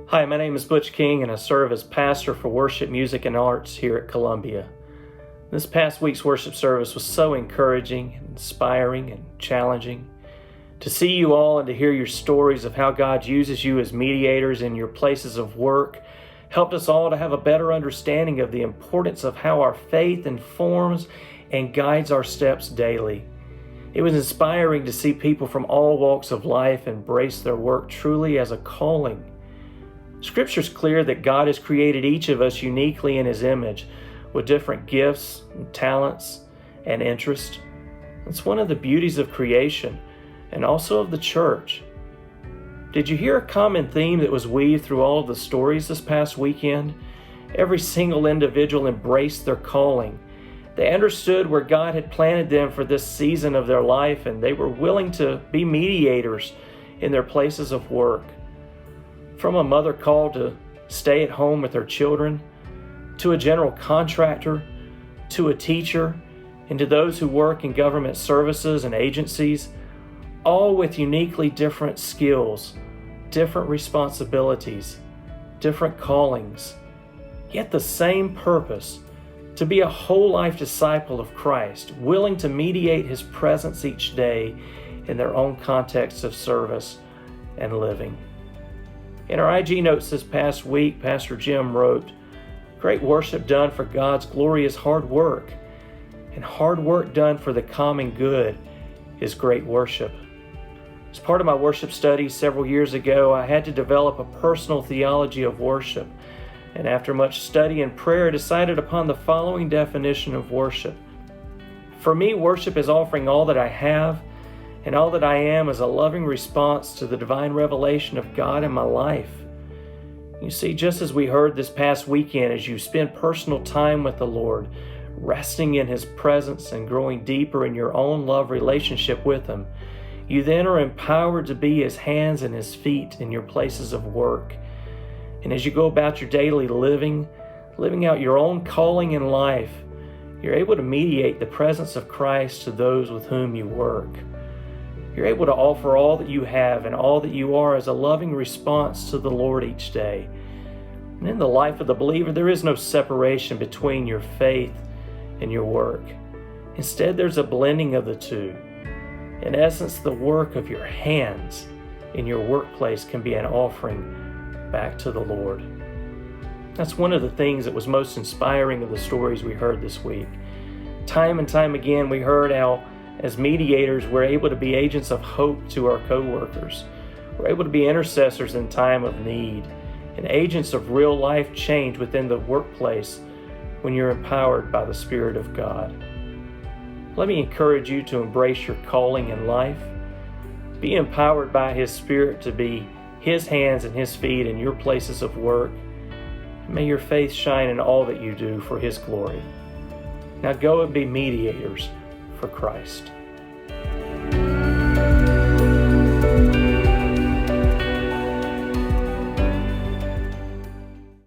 Hi, my name is Butch King, and I serve as pastor for worship, music, and arts here at Columbia. This past week's worship service was so encouraging, inspiring, and challenging. To see you all and to hear your stories of how God uses you as mediators in your places of work helped us all to have a better understanding of the importance of how our faith informs and guides our steps daily. It was inspiring to see people from all walks of life embrace their work truly as a calling. Scripture's clear that God has created each of us uniquely in His image with different gifts and talents and interests. It's one of the beauties of creation and also of the church. Did you hear a common theme that was weaved through all of the stories this past weekend? Every single individual embraced their calling. They understood where God had planted them for this season of their life, and they were willing to be mediators in their places of work. From a mother called to stay at home with their children, to a general contractor, to a teacher, and to those who work in government services and agencies, all with uniquely different skills, different responsibilities, different callings, yet the same purpose: to be a whole life disciple of Christ, willing to mediate His presence each day in their own context of service and living. In our IG notes this past week, Pastor Jim wrote, "Great worship done for God's glory is hard work, and hard work done for the common good is great worship." As part of my worship studies several years ago, I had to develop a personal theology of worship, and after much study and prayer, decided upon the following definition of worship. For me, worship is offering all that I have and all that I am as a loving response to the divine revelation of God in my life. You see, just as we heard this past weekend, as you spend personal time with the Lord, resting in His presence and growing deeper in your own love relationship with Him, you then are empowered to be His hands and His feet in your places of work. And as you go about your daily living out your own calling in life, you're able to mediate the presence of Christ to those with whom you work. You're able to offer all that you have and all that you are as a loving response to the Lord each day. And in the life of the believer, there is no separation between your faith and your work. Instead, there's a blending of the two. In essence, the work of your hands in your workplace can be an offering back to the Lord. That's one of the things that was most inspiring of the stories we heard this week. Time and time again, we heard how as mediators, we're able to be agents of hope to our co-workers. We're able to be intercessors in time of need and agents of real life change within the workplace when you're empowered by the Spirit of God. Let me encourage you to embrace your calling in life. Be empowered by His Spirit to be His hands and His feet in your places of work. May your faith shine in all that you do for His glory. Now go and be mediators for Christ.